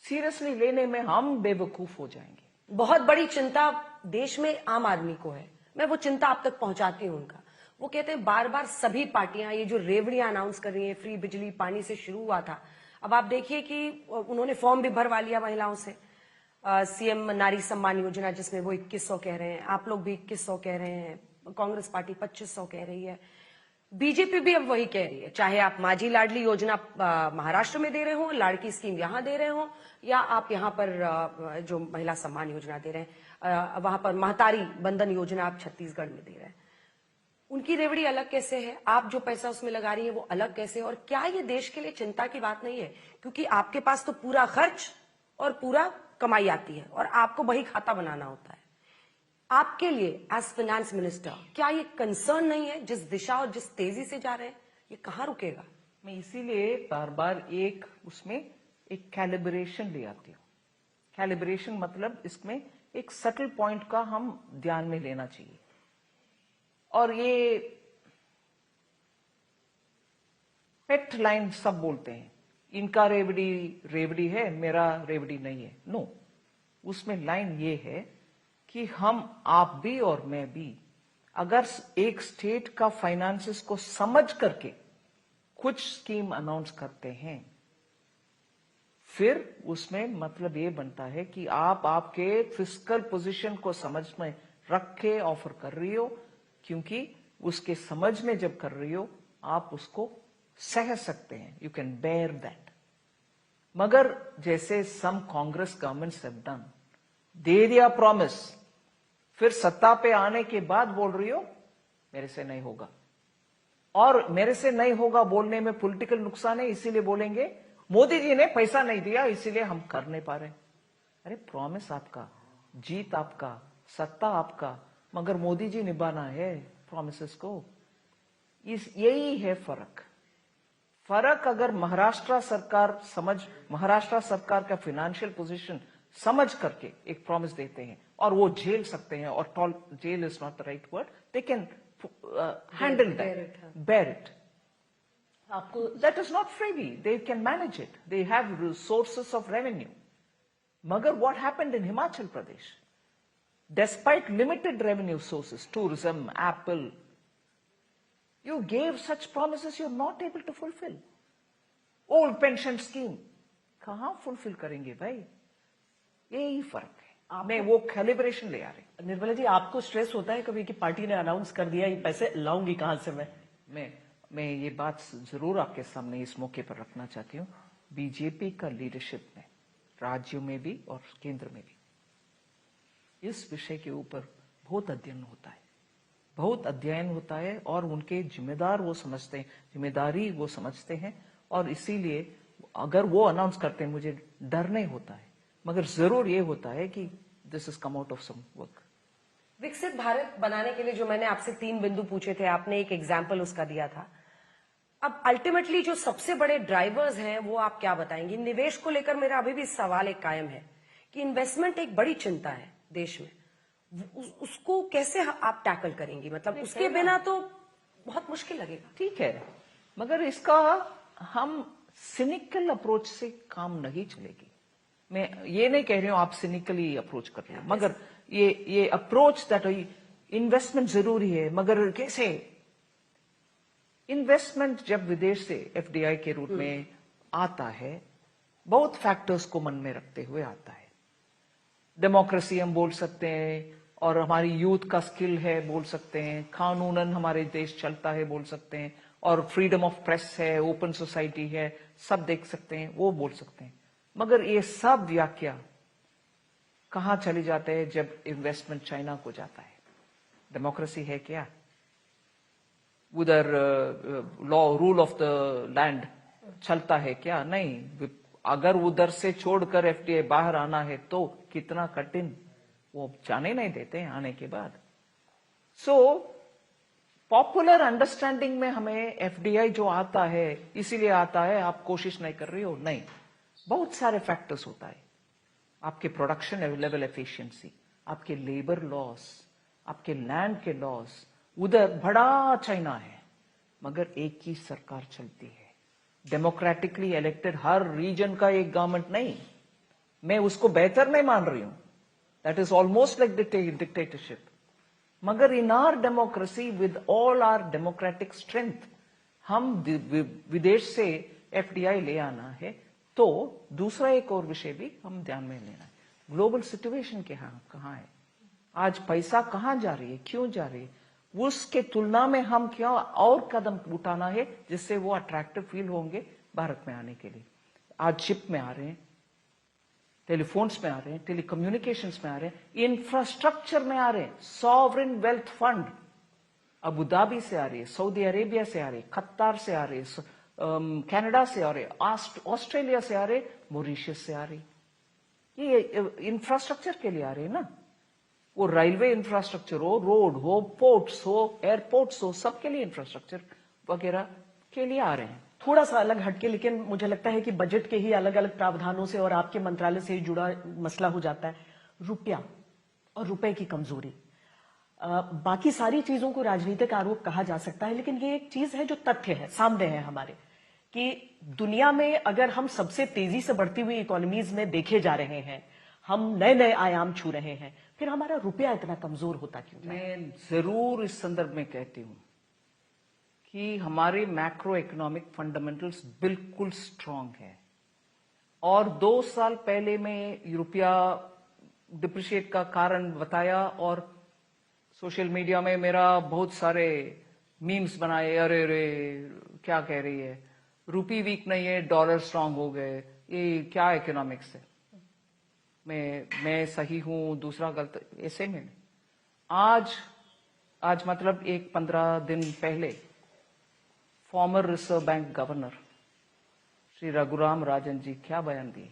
सीरियसली लेने में हम बेवकूफ हो जाएंगे। बहुत बड़ी चिंता देश में आम आदमी को है, मैं वो चिंता आप तक पहुंचाती हूं उनका। वो कहते हैं बार बार सभी पार्टियां ये जो रेवड़ियां अनाउंस कर रही हैं, फ्री बिजली पानी से शुरू हुआ था, अब आप देखिए कि उन्होंने फॉर्म भी भरवा लिया महिलाओं से। सीएम नारी सम्मान योजना जिसमें वो 2100 कह रहे हैं, आप लोग भी 2100 कह रहे हैं, कांग्रेस पार्टी 2500 कह रही है, बीजेपी भी अब वही कह रही है। चाहे आप माझी लाडली योजना महाराष्ट्र में दे रहे हो, लाड़की स्कीम यहां दे रहे हो, या आप यहां पर जो महिला सम्मान योजना दे रहे हैं, वहां पर महतारी बंधन योजना आप छत्तीसगढ़ में दे रहे हैं, उनकी रेवड़ी अलग कैसे है, आप जो पैसा उसमें लगा रही है वो अलग कैसे है? और क्या ये देश के लिए चिंता की बात नहीं है? क्योंकि आपके पास तो पूरा खर्च और पूरा कमाई आती है और आपको वही खाता बनाना होता है। आपके लिए एज फाइनेंस मिनिस्टर क्या ये कंसर्न नहीं है, जिस दिशा और जिस तेजी से जा रहे हैं ये कहां रुकेगा? मैं इसीलिए बार बार उसमें एक कैलिब्रेशन ले आती हूँ। कैलिब्रेशन मतलब इसमें एक सटल पॉइंट का हम ध्यान में लेना चाहिए। और ये पेट लाइन सब बोलते हैं, इनका रेवड़ी है, मेरा रेवड़ी नहीं है। नो, उसमें लाइन ये है कि हम, आप भी और मैं भी, अगर एक स्टेट का फाइनेंसेस को समझ करके कुछ स्कीम अनाउंस करते हैं, फिर उसमें मतलब ये बनता है कि आप आपके फिस्कल पोजीशन को समझ में रख के ऑफर कर रही हो, क्योंकि उसके समझ में जब कर रही हो आप उसको सह सकते हैं, यू कैन बेयर दैट। मगर जैसे some Congress governments have done, दे दिया प्रॉमिस, फिर सत्ता पे आने के बाद बोल रही हो मेरे से नहीं होगा। और मेरे से नहीं होगा बोलने में पॉलिटिकल नुकसान है, इसीलिए बोलेंगे मोदी जी ने पैसा नहीं दिया इसीलिए हम कर नहीं पा रहे। अरे प्रॉमिस आपका, जीत आपका, सत्ता आपका, मगर मोदी जी निभाना है प्रॉमिसेस को। यही है फर्क। अगर महाराष्ट्र सरकार का फाइनेंशियल पोजीशन समझ करके एक प्रॉमिस देते हैं और वो झेल सकते हैं, और जेल is not the right word, they can handle that, bear it. आपको that is not freebie, they can manage it, they have sources of revenue. मगर what happened in Himachal Pradesh, despite limited revenue sources, tourism, Apple, you gave such promises you're not able to fulfill. Old pension scheme, कहां fulfill करेंगे भाई? यही फर्क है। मैं वो calibration ले आ रही। निर्मला जी, आपको स्ट्रेस होता है कभी कि पार्टी ने अनाउंस कर दिया, ये पैसे लाऊंगी कहां से मैं ये बात जरूर आपके सामने इस मौके पर रखना चाहती हूँ। बीजेपी का लीडरशिप में, राज्यों में भी और केंद्र में भी, इस विषय के ऊपर बहुत अध्ययन होता है और उनके जिम्मेदारी वो समझते हैं, और इसीलिए अगर वो अनाउंस करते हैं मुझे डर नहीं होता है, मगर जरूर ये होता है कि this is come out of some work. विकसित भारत बनाने के लिए जो मैंने आपसे 3 बिंदु पूछे थे, आपने एक एग्जाम्पल उसका दिया था। अब अल्टीमेटली जो सबसे बड़े ड्राइवर्स हैं वो आप क्या बताएंगे? निवेश को लेकर मेरा अभी भी सवाल एक कायम है कि इन्वेस्टमेंट एक बड़ी चिंता है देश में, उसको कैसे आप टैकल करेंगे? मतलब उसके बिना तो बहुत मुश्किल लगेगा। ठीक है, मगर इसका हम सिनिकल अप्रोच से काम नहीं चलेगी। मैं ये नहीं कह रही हूं आप सिनिकली अप्रोच कर लो, मगर ये अप्रोच दैट इन्वेस्टमेंट जरूरी है, मगर कैसे? इन्वेस्टमेंट जब विदेश से एफडीआई के रूप में आता है, बहुत फैक्टर्स को मन में रखते हुए आता है। डेमोक्रेसी हम बोल सकते हैं, और हमारी यूथ का स्किल है बोल सकते हैं, कानूनन हमारे देश चलता है बोल सकते हैं, और फ्रीडम ऑफ प्रेस है, ओपन सोसाइटी है, सब देख सकते हैं, वो बोल सकते हैं। मगर ये सब व्याख्या कहां चली जाते हैं जब इन्वेस्टमेंट चाइना को जाता है? डेमोक्रेसी है क्या उधर? Law rule of the land चलता है क्या? नहीं। अगर उधर से छोड़कर एफडीआई बाहर आना है तो कितना कठिन, वो जाने नहीं देते हैं आने के बाद। सो पॉपुलर अंडरस्टैंडिंग में हमें एफडीआई जो आता है इसीलिए आता है, आप कोशिश नहीं कर रही हो, नहीं। बहुत सारे फैक्टर्स होता है, आपके प्रोडक्शन लेवल एफिशिएंसी, आपके लेबर लॉस, आपके लैंड के लॉस। उधर बड़ा चाइना है, मगर एक ही सरकार चलती है, डेमोक्रेटिकली इलेक्टेड, हर रीजन का एक गवर्नमेंट नहीं। मैं उसको बेहतर नहीं मान रही हूं, that is almost like dictatorship. मगर in our democracy with all our democratic strength, हम विदेश से एफडीआई ले आना है तो दूसरा एक और विषय भी हम ध्यान में लेना है, ग्लोबल सिचुएशन कहां है, आज पैसा कहां जा रही है, क्यों जा रही है, उसके तुलना में हम क्या और कदम उठाना है जिससे वो अट्रैक्टिव फील होंगे भारत में आने के लिए। आज चिप में आ रहे हैं, टेलीफोन्स में आ रहे हैं, टेलीकम्युनिकेशंस में आ रहे हैं, इंफ्रास्ट्रक्चर में आ रहे हैं, sovereign wealth fund Abu Dhabi से आ रही है, सऊदी अरेबिया से आ रही है, कतार से आ रही है, कनाडा से आ रहे, ऑस्ट्रेलिया से आ रहे, मॉरिशस से आ रही। ये इंफ्रास्ट्रक्चर के लिए आ रहे हैं ना, वो रेलवे इंफ्रास्ट्रक्चर हो, रोड हो, पोर्ट्स हो, एयरपोर्ट्स हो, सबके लिए इंफ्रास्ट्रक्चर वगैरह के लिए आ रहे हैं। थोड़ा सा अलग हटके, लेकिन मुझे लगता है कि बजट के ही अलग अलग प्रावधानों से और आपके मंत्रालय से ही जुड़ा मसला हो जाता है, रुपया और रुपए की कमजोरी। बाकी सारी चीजों को राजनीतिक आरोप कहा जा सकता है, लेकिन ये एक चीज है जो तथ्य है, सामने है हमारे, कि दुनिया में अगर हम सबसे तेजी से बढ़ती हुई इकोनॉमीज में देखे जा रहे हैं, हम नए नए आयाम छू रहे हैं, फिर हमारा रुपया इतना कमजोर होता क्यों है? मैं जरूर इस संदर्भ में कहती हूं कि हमारे मैक्रो इकोनॉमिक फंडामेंटल्स बिल्कुल स्ट्रांग है, और 2 साल पहले मैं रुपया डिप्रिशिएट का कारण बताया, और सोशल मीडिया में मेरा बहुत सारे मीम्स बनाए, अरे रे क्या कह रही है, रुपी वीक नहीं है, डॉलर स्ट्रांग हो गए, ये क्या इकोनॉमिक्स है, मैं सही हूं, दूसरा गलत, ऐसे में आज मतलब 15 दिन पहले former Reserve Bank governor Shri Raghuram Rajan ji क्या बयान दिए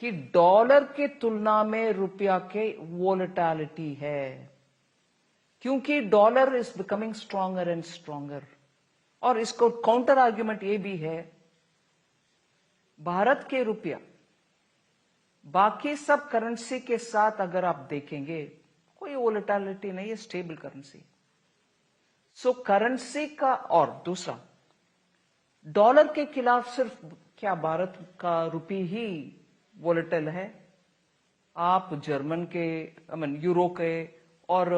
कि डॉलर के तुलना में रुपया के वोलेटिलिटी है, क्योंकि dollar is becoming stronger and stronger. और इसको काउंटर आर्ग्यूमेंट ये भी है, भारत के रुपया बाकी सब करेंसी के साथ अगर आप देखेंगे कोई वोलेटिलिटी नहीं है, स्टेबल करेंसी। सो करेंसी का, और दूसरा डॉलर के खिलाफ सिर्फ क्या भारत का रुपये ही वोलेटाइल है? आप जर्मन के, यूरो के और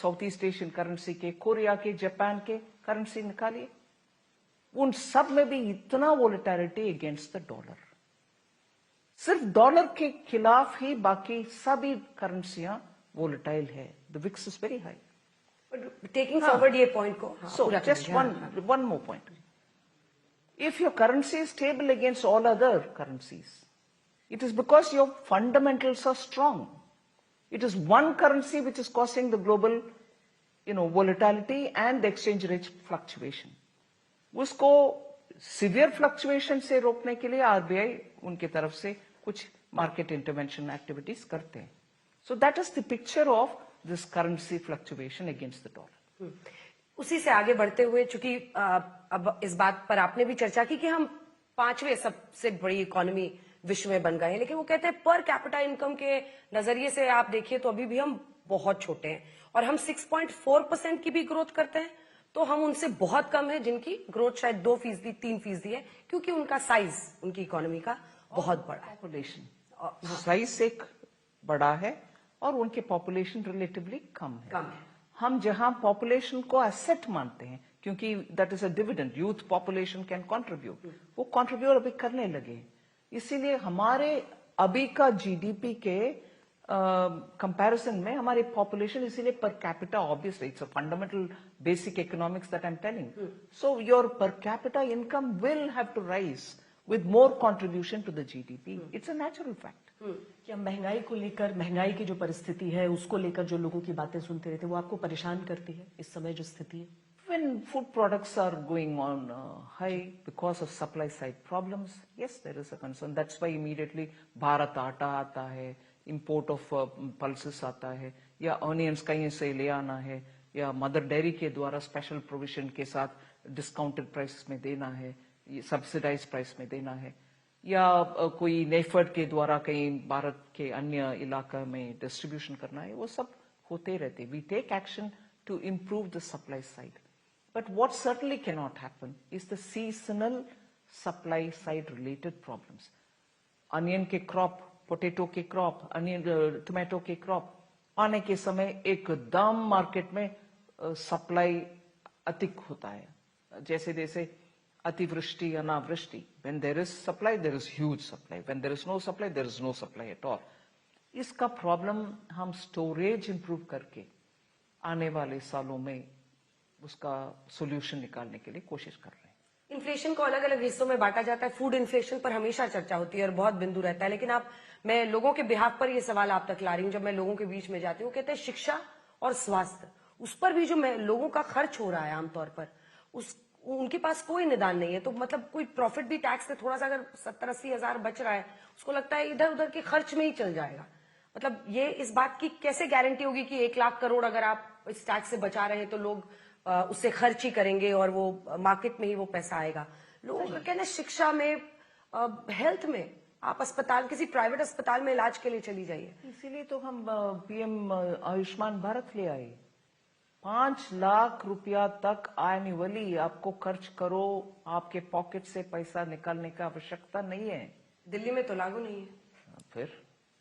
साउथ ईस्ट एशियन करेंसी के, कोरिया के, जापान के करेंसी निकालिए, उन सब में भी इतना वोलेटिलिटी अगेंस्ट द डॉलर। सिर्फ डॉलर के खिलाफ ही बाकी सभी करेंसियां वोलेटाइल है। The VIX is very high. Taking forward ये पॉइंट को, so just one more point, if your currency is stable against all other currencies, it is because your fundamentals are strong. It is one currency which is causing the global, volatility and the exchange rate fluctuation. उसको severe fluctuation से रोकने के लिए RBI उनके तरफ से कुछ market intervention activities करते हैं. So that is the picture of this currency fluctuation against the dollar. उसी से आगे बढ़ते हुए, चूंकि अब इस बात पर आपने भी चर्चा की कि हम 5वें सबसे बड़ी इकोनॉमी विश्व में बन गए हैं, लेकिन वो कहते हैं पर कैपिटा इनकम के नजरिए से आप देखिए तो अभी भी हम बहुत छोटे हैं, और हम 6.4% की भी ग्रोथ करते हैं, तो हम उनसे बहुत कम है जिनकी ग्रोथ शायद 2%, 3% है, क्योंकि उनका साइज, उनकी इकोनॉमी का बहुत बड़ा है. पॉपुलेशन साइज एक बड़ा है और उनके पॉपुलेशन रिलेटिवली कम है. हम जहां पॉपुलेशन को एसेट मानते हैं, क्योंकि that is a dividend, youth population can contribute, वो कंट्रीब्यूट अभी करने लगे. इसीलिए हमारे अभी का जीडीपी के कंपैरिजन में हमारी पॉपुलेशन, इसीलिए per capita, obviously it's a fundamental basic economics that I am telling. So your per capita income will have to rise with more contribution to the GDP. It's a natural fact. क्या महंगाई को लेकर, महंगाई की जो परिस्थिति है उसको लेकर जो लोगों की बातें सुनते रहते हैं, वो आपको परेशान करती है इस समय जो स्थिति है? When food products are going on high because of supply side problems, yes, there is a concern. That's why immediately Bharat Atta आता है, import of pulses आता है, या onions कहीं से ले आना है, या मदर डेयरी के द्वारा स्पेशल प्रोविजन के साथ डिस्काउंटेड प्राइस में देना है, सब्सिडाइज प्राइस में देना है, या कोई नेफर्ड के द्वारा कहीं भारत के अन्य इलाका में डिस्ट्रीब्यूशन करना है, वो सब होते रहते. We take action to improve the supply side, but what certainly can not happen is the seasonal supply side related problems. Onion के क्रॉप, पोटैटो के क्रॉप, अनियन टोमेटो के क्रॉप आने के समय एकदम मार्केट में सप्लाई अधिक होता है. जैसे जैसे अतिवृष्टि, अनावृष्टि, when there is supply there is huge supply, when there is no supply there is no supply at all. इसका प्रॉब्लम हम स्टोरेज इंप्रूव करके आने वाले सालों में उसका सॉल्यूशन निकालने के लिए कोशिश कर रहे हैं. इन्फ्लेशन को अलग अलग हिस्सों में बांटा जाता है. फूड इन्फ्लेशन पर हमेशा चर्चा होती है और बहुत बिंदु रहता है, लेकिन मैं लोगों के बिहाफ पर ये सवाल आप तक ला रही हूँ. जब मैं लोगों के बीच में जाती हूँ, कहते हैं शिक्षा और स्वास्थ्य, उस पर भी जो लोगों का खर्च हो रहा है आमतौर पर, उनके पास कोई निदान नहीं है. तो मतलब कोई प्रॉफिट भी टैक्स से थोड़ा सा अगर 70-80 हजार बच रहा है, उसको लगता है इधर उधर के खर्च में ही चल जाएगा. मतलब ये इस बात की कैसे गारंटी होगी कि 1 लाख करोड़ अगर आप इस टैक्स से बचा रहे हैं तो लोग उससे खर्च ही करेंगे और वो मार्केट में ही वो पैसा आएगा. लोगों का कहना है शिक्षा में, हेल्थ में, आप अस्पताल, किसी प्राइवेट अस्पताल में इलाज के लिए चली जाइए. इसीलिए तो हम पीएम आयुष्मान भारत ले आए. 5 लाख रुपया तक एनुअली आपको खर्च करो, आपके पॉकेट से पैसा निकालने का आवश्यकता नहीं है. दिल्ली में तो लागू नहीं है. फिर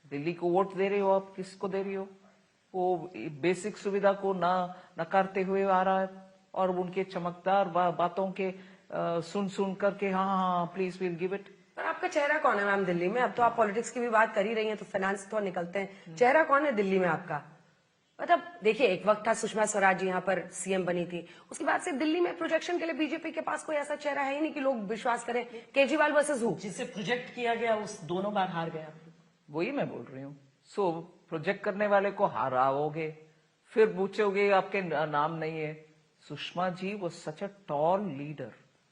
दिल्ली को वोट दे रहे हो आप, किसको दे रही हो? वो बेसिक सुविधा को नकारते हुए आ रहा है, और उनके चमकदार बातों के सुन करके हाँ प्लीज विल गिव इट. पर आपका चेहरा कौन है मैम दिल्ली में? अब तो आप पॉलिटिक्स की भी बात कर ही रही हैं, तो फाइनेंस तो निकलते हैं. चेहरा कौन है दिल्ली में आपका? मतलब देखिए, एक वक्त था सुषमा स्वराज जी यहाँ पर सीएम बनी थी, उसके बाद से दिल्ली में प्रोजेक्शन के लिए बीजेपी के पास कोई ऐसा चेहरा है ही नहीं कि लोग विश्वास करें. Kejriwal versus who? जिसे प्रोजेक्ट किया गया उस दोनों बार हार गया. वही मैं बोल रही हूँ. सो प्रोजेक्ट करने वाले को हराओगे, फिर पूछोगे आपके नाम नहीं है. सुषमा जी वो सच अ टॉल लीडर,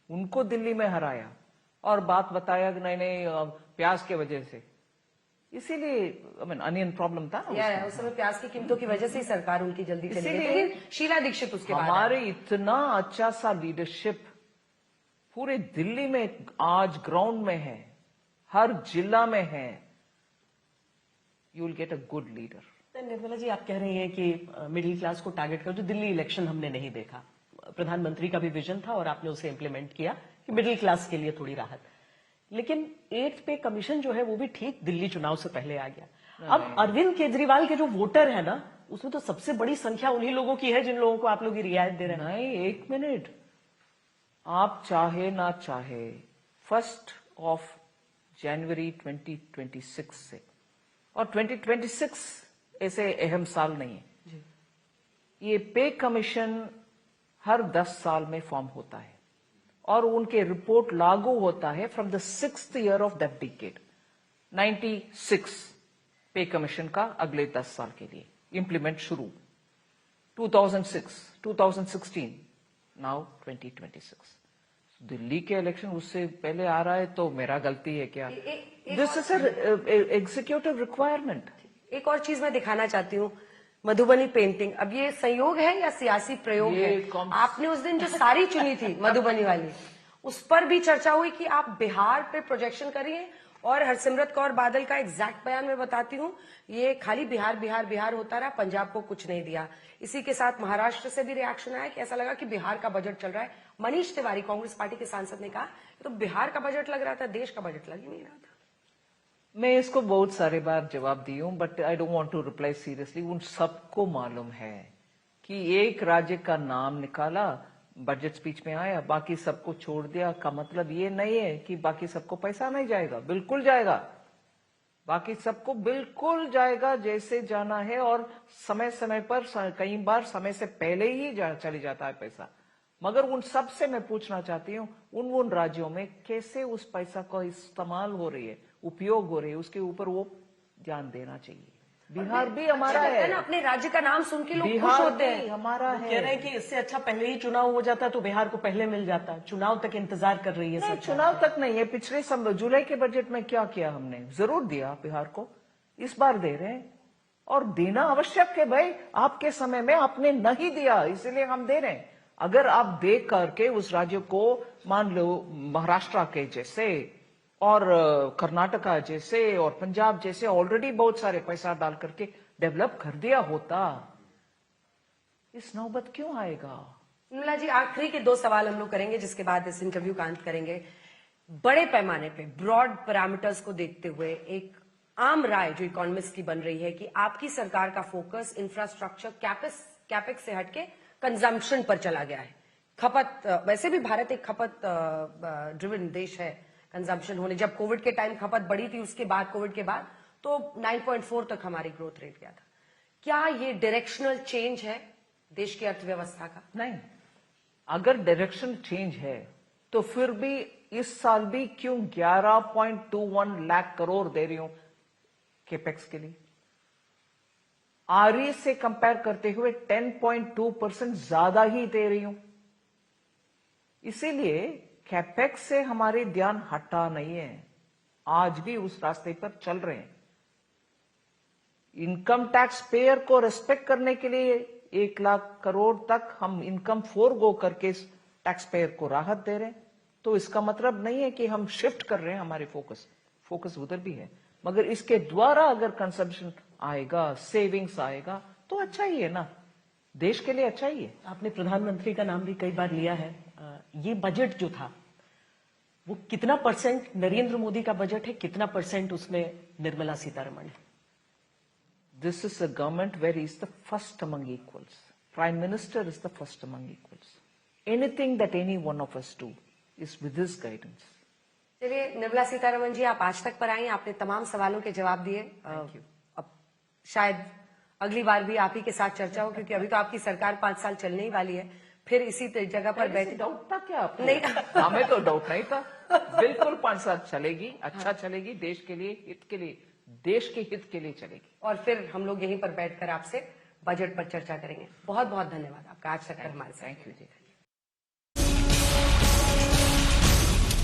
उनको दिल्ली में हराया और बात बताया कि नहीं प्याज के वजह से. इसीलिए अनियन प्रॉब्लम था ना उस समय प्याज की कीमतों की वजह से ही सरकार उनकी जल्दी चली गई. शीला दीक्षित उसके बाद. हमारे इतना अच्छा सा लीडरशिप पूरे दिल्ली में आज ग्राउंड में है, हर जिला में है. You will get a good leader. Nirmala ji, आप कह रही हैं कि मिडिल क्लास को टारगेट कर, जो दिल्ली इलेक्शन हमने नहीं देखा, प्रधानमंत्री का भी विजन था और आपने उसे इंप्लीमेंट किया कि मिडिल क्लास के लिए थोड़ी राहत, लेकिन 8th पे कमीशन जो है वो भी ठीक दिल्ली चुनाव से पहले आ गया. अब अरविंद केजरीवाल के जो वोटर है ना, उसमें तो सबसे बड़ी संख्या उन्हीं लोगों की है जिन लोगों को आप लोग रियायत दे रहे हैं. नहीं, 1 मिनट, आप चाहे ना चाहे 1 जनवरी 2026 से, और 2026 ऐसे अहम साल नहीं है, ये पे कमीशन हर 10 साल में फॉर्म होता है और उनके रिपोर्ट लागू होता है from the 6th year of that decade. 96 पे कमीशन का अगले 10 साल के लिए इंप्लीमेंट शुरू. 2006, 2016, नाउ 2026. दिल्ली के इलेक्शन उससे पहले आ रहा है तो मेरा गलती है क्या? एक दिस इज एग्जीक्यूटिव रिक्वायरमेंट। एक और चीज मैं दिखाना चाहती हूँ, मधुबनी पेंटिंग। अब ये संयोग है या सियासी प्रयोग ये है? आपने उस दिन जो साड़ी चुनी थी मधुबनी वाली, उस पर भी चर्चा हुई कि आप बिहार पे प्रोजेक्शन करिए। और हरसिमरत कौर बादल का एग्जैक्ट बयान मैं बताती हूँ, ये खाली बिहार बिहार बिहार होता रहा, पंजाब को कुछ नहीं दिया। इसी के साथ महाराष्ट्र से भी रिएक्शन आया कि ऐसा लगा कि बिहार का बजट चल रहा है। मनीष तिवारी कांग्रेस पार्टी के सांसद ने कहा तो बिहार का बजट लग रहा था, देश का बजट लग ही नहीं रहा था। मैं इसको बहुत सारे बार जवाब दी हूं, but I don't want to reply seriously. उन सबको मालूम है कि एक राज्य का नाम निकाला, बजट स्पीच में आया, बाकी सबको छोड़ दिया। का मतलब ये नहीं है कि बाकी सबको पैसा नहीं जाएगा, बिल्कुल जाएगा। बाकी सबको बिल्कुल जाएगा जैसे जाना है, और समय समय पर, कई बार समय से पहले ही चले जाता है पैसा। मगर उन सब से मैं पूछना चाहती हूँ, उन राज्यों में कैसे उस पैसा का इस्तेमाल हो रही है, उपयोग हो रही है, उसके ऊपर वो ध्यान देना चाहिए। बिहार भी हमारा अच्छा लगता है ना, अपने राज्य का नाम सुन के लोग खुश बिहार होते भी हैं। हमारा वो कह रहे है। हैं कि इससे अच्छा पहले ही चुनाव हो जाता तो बिहार को पहले मिल जाता। चुनाव तक इंतजार कर रही है नहीं, सरकार। चुनाव तक नहीं है। पिछले जुलाई के बजट में क्या किया हमने? जरूर दिया बिहार को, इस बार दे रहे हैं, और देना आवश्यक है भाई। आपके समय में आपने नहीं दिया, इसलिए हम दे रहे हैं। अगर आप दे करके उस राज्य को, मान लो महाराष्ट्र के जैसे और कर्नाटका जैसे और पंजाब जैसे ऑलरेडी बहुत सारे पैसा डाल करके डेवलप कर दिया होता, इस नौबत क्यों आएगा? निर्मला जी, आखिरी के 2 सवाल हम लोग करेंगे, जिसके बाद इस इंटरव्यू का अंत करेंगे। बड़े पैमाने पे ब्रॉड पैरामीटर्स को देखते हुए एक आम राय जो इकोनॉमिस्ट की बन रही है कि आपकी सरकार का फोकस इंफ्रास्ट्रक्चर कैपेक्स से हटके कंजम्पशन पर चला गया है। खपत, वैसे भी भारत एक खपत ड्रिवन देश है। कंजम्पशन होने, जब कोविड के टाइम खपत बढ़ी थी, उसके बाद कोविड के बाद तो 9.4 तक हमारी ग्रोथ रेट गया था। क्या ये डायरेक्शनल चेंज है देश की अर्थव्यवस्था का? नहीं, अगर डायरेक्शन चेंज है तो फिर भी इस साल भी क्यों 11.21 लाख करोड़ दे रही हूं केपेक्स के लिए? आरई से कंपेयर करते हुए 10.2% ज्यादा ही दे रही हूं। इसीलिए कैपेक्स से हमारे ध्यान हटा नहीं है, आज भी उस रास्ते पर चल रहे हैं। इनकम टैक्स पेयर को रेस्पेक्ट करने के लिए 1 लाख करोड़ तक हम इनकम गो करके टैक्स पेयर को राहत दे रहे हैं। तो इसका मतलब नहीं है कि हम शिफ्ट कर रहे हैं हमारे फोकस उधर भी है, मगर इसके द्वारा अगर कंजम्पशन आएगा, सेविंग्स आएगा, तो अच्छा ही है ना, देश के लिए अच्छा ही है। आपने प्रधानमंत्री का नाम भी कई बार लिया है। ये बजट जो था वो कितना परसेंट नरेंद्र मोदी का बजट है, कितना परसेंट उसमें निर्मला सीतारमण है? This is a government where he is the first among equals. Prime Minister is the first among equals. Anything that any one of us do is with his guidance. चलिए निर्मला सीतारमण जी, आप आज तक पर आई, आपने तमाम सवालों के जवाब दिए। अब शायद अगली बार भी आप ही के साथ चर्चा हो, क्योंकि अभी तो आपकी सरकार 5 साल चलने ही वाली है। फिर इसी जगह पर बैठे। डाउट था क्या आपको? नहीं। हमें तो डाउट नहीं था। बिल्कुल 5 साल चलेगी, अच्छा चलेगी, देश के लिए, हित के लिए, देश के हित के लिए चलेगी। और फिर हम लोग यहीं पर बैठकर आपसे बजट पर चर्चा करेंगे। बहुत बहुत धन्यवाद आपका आज तक हमारे साथ। Thank you ji.